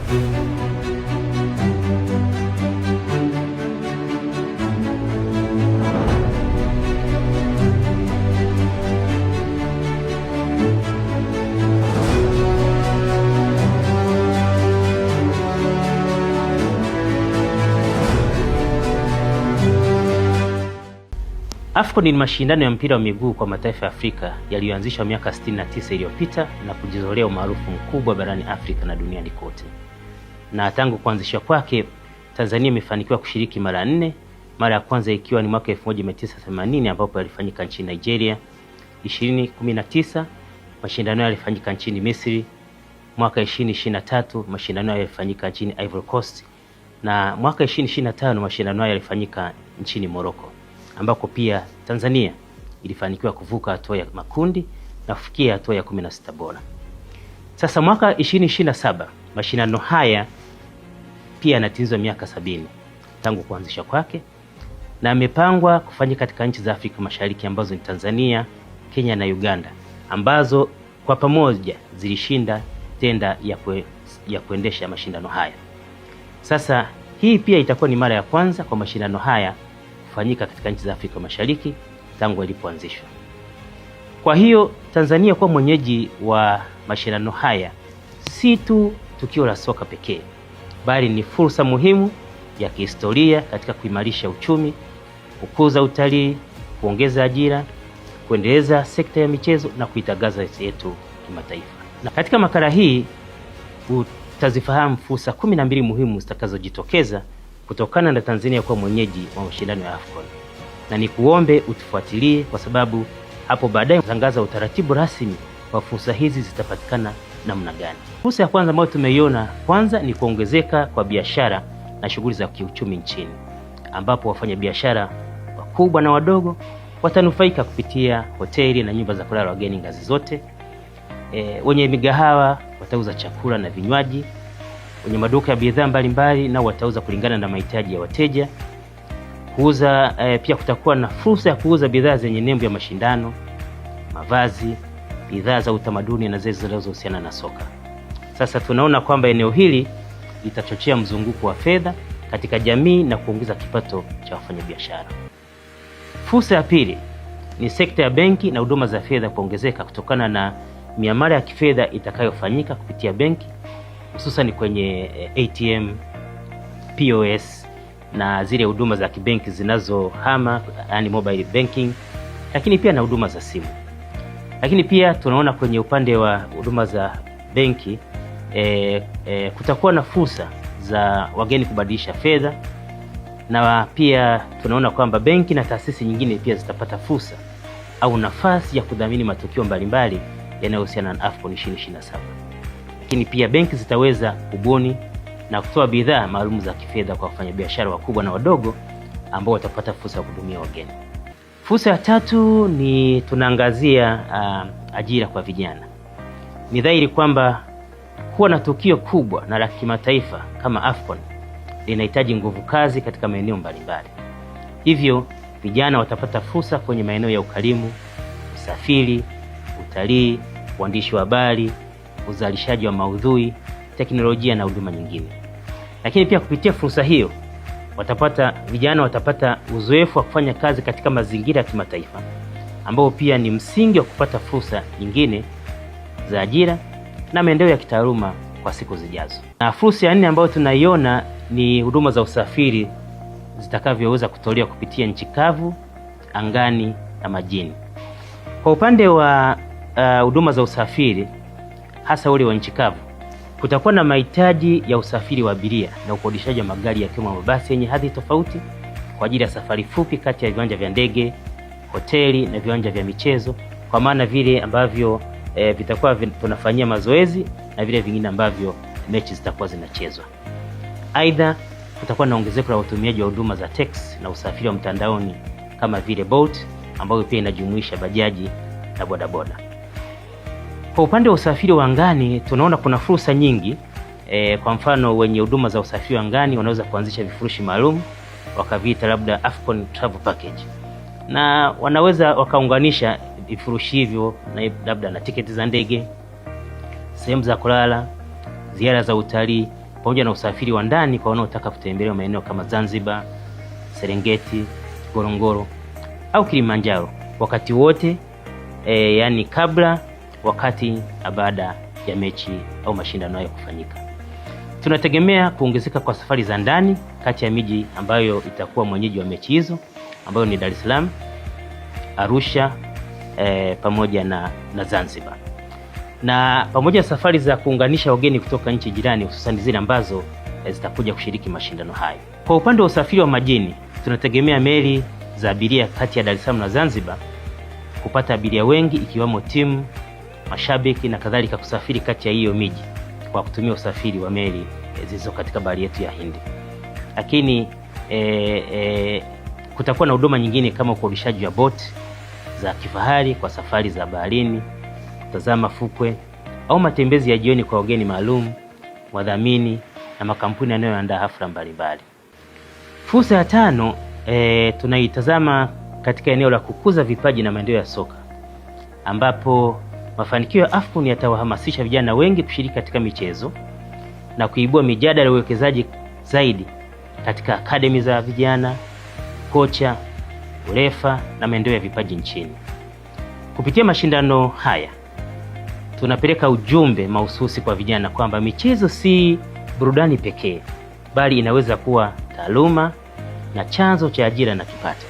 AFCON ni mashindano ya mpira wa miguu kwa mataifa ya Afrika yaliyoanzishwa miaka 69 iliyopita na kujizolea umaarufu mkubwa barani Afrika na duniani kote. Na tangu kuanzishwa kwake, Tanzania imefanikiwa kushiriki mara 4, mara ya kwanza ikiwa ni mwaka 1980 ambapo yalifanyika nchini Nigeria. 2019 mashindano yalifanyika nchini Misri. Mwaka 2023 mashindano yalifanyika nchini Ivory Coast, na mwaka 2025 mashindano yalifanyika nchini Morocco, ambako pia Tanzania ilifanikiwa kuvuka hatua ya makundi na kufikia hatua ya 16 bora. Sasa mwaka 2027 mashindano haya pia yanatimizwa miaka 70 tangu kuanzishwa kwake, na yamepangwa kufanyika katika nchi za Afrika Mashariki ambazo ni Tanzania, Kenya na Uganda, ambazo kwa pamoja zilishinda tenda ya kuendesha mashindano haya. Sasa hii pia itakuwa ni mara ya kwanza kwa mashindano haya kufanyika katika nchi za Afrika Mashariki tangu yalipoanzishwa. Kwa hiyo Tanzania kuwa mwenyeji wa mashindano haya si tu tukio la soka pekee, bali ni fursa muhimu ya kihistoria katika kuimarisha uchumi, kukuza utalii, kuongeza ajira, kuendeleza sekta ya michezo na kuitangaza nchi yetu kimataifa. Na katika makala hii utazifahamu fursa 12 muhimu zitakazojitokeza kutokana na Tanzania kuwa mwenyeji wa mashindano ya AFCON. Na nikuombe utufuatilie, kwa sababu hapo baadaye tutangaza utaratibu rasmi wa fursa hizi zitapatikana namna gani. Fursa ya kwanza ambayo tumeiona kwanza ni kuongezeka kwa biashara na shughuli za kiuchumi nchini, ambapo wafanyabiashara wakubwa na wadogo watanufaika kupitia hoteli na nyumba za kulala wageni ngazi zote. Wenye migahawa watauza chakula na vinywaji, wenye maduka ya bidhaa mbalimbali nao watauza kulingana na mahitaji ya wateja. Kuuza pia kutakuwa na fursa ya kuuza bidhaa zenye nembo ya mashindano, mavazi, bidhaa za utamaduni na zile zinazohusiana na soka. Sasa tunaona kwamba eneo hili litachochea mzunguko wa fedha katika jamii na kuongeza kipato cha wafanyabiashara. Fursa ya pili ni sekta ya benki na huduma za fedha kuongezeka kutokana na miamala ya kifedha itakayofanyika kupitia benki, hususan kwenye ATM, POS na zile huduma za kibenki zinazohama, yani mobile banking, lakini pia na huduma za simu. Lakini pia tunaona kwenye upande wa huduma za benki kutakuwa na fursa za wageni kubadilisha fedha, na pia tunaona kwamba benki na taasisi nyingine pia zitapata fursa au nafasi ya kudhamini matukio mbalimbali yanayohusiana na AFCON 2027. Lakini pia benki zitaweza kubuni na kutoa bidhaa maalum za kifedha kwa wafanyabiashara wakubwa na wadogo ambao watapata fursa ya kuhudumia wageni. Fursa ya tatu ni tunaangazia ajira kwa vijana. Ni dhahiri kwamba kuwa na tukio kubwa na la kimataifa kama AFCON linahitaji nguvu kazi katika maeneo mbalimbali. Hivyo vijana watapata fursa kwenye maeneo ya ukarimu, usafiri, utalii, uandishi wa habari, uzalishaji wa maudhui, teknolojia na huduma nyingine. Lakini pia kupitia fursa hiyo vijana watapata uzoefu wa kufanya kazi katika mazingira ya kimataifa, ambao pia ni msingi wa kupata fursa nyingine za ajira na maendeleo ya kitaaluma kwa siku zijazo. Na fursa ya 4 ambayo tunaiona ni huduma za usafiri zitakavyoweza kutolewa kupitia nchi kavu, angani na majini. Kwa upande wa huduma za usafiri, hasa ule wa nchi kavu, kutakuwa na mahitaji ya usafiri wa abiria na ukodishaji wa magari yakiwemo mabasi yenye hadhi tofauti kwa ajili ya safari fupi kati ya viwanja vya ndege, hoteli na viwanja vya michezo, kwa maana vile ambavyo vitakuwa tunafanyia mazoezi na vile vingine ambavyo mechi zitakuwa zinachezwa. Aidha, kutakuwa na ongezeko la utumiaji wa huduma za teksi na usafiri wa mtandaoni kama vile Bolt, ambayo pia inajumuisha bajaji na bodaboda. Kwa upande wa usafiri wa angani tunaona kuna fursa nyingi. Kwa mfano, wenye huduma za usafiri wa angani wanaweza kuanzisha vifurushi maalum wakaviita labda AFCON Travel Package, na wanaweza wakaunganisha vifurushi hivyo na labda na tiketi za ndege, sehemu za kulala, ziara za utalii pamoja na usafiri wa ndani kwa wanaotaka kutembelea maeneo kama Zanzibar, Serengeti, Ngorongoro au Kilimanjaro wakati wote, yani kabla, wakati na baada ya mechi au mashindano hayo kufanyika. Tunategemea kuongezeka kwa safari za ndani kati ya miji ambayo itakuwa mwenyeji wa mechi hizo, ambayo ni Dar es Salaam, Arusha pamoja na Zanzibar. Na pamoja na safari za kuunganisha wageni kutoka nchi jirani, hususan zile ambazo zitakuja kushiriki mashindano hayo. Kwa upande wa usafiri wa majini, tunategemea meli za abiria kati ya Dar es Salaam na Zanzibar kupata abiria wengi, ikiwamo timu, mashabiki na kadhalika, kusafiri kati ya hiyo miji kwa kutumia usafiri wa meli zilizo katika bahari yetu ya Hindi. Lakini kutakuwa na huduma nyingine kama ukodishaji wa boti za kifahari kwa safari za baharini, kutazama fukwe au matembezi ya jioni kwa wageni maalum, wadhamini na makampuni yanayoandaa hafla mbalimbali. Fursa ya tano tunaitazama katika eneo la kukuza vipaji na maendeleo ya soka, ambapo mafanikio ya AFCON yatawahamasisha vijana wengi kushiriki katika michezo na kuibua mijadala ya uwekezaji zaidi katika akademi za vijana, kocha, urefa na maendeleo ya vipaji nchini. Kupitia mashindano haya tunapeleka ujumbe mahususi kwa vijana kwamba michezo si burudani pekee, bali inaweza kuwa taaluma na chanzo cha ajira na kipato.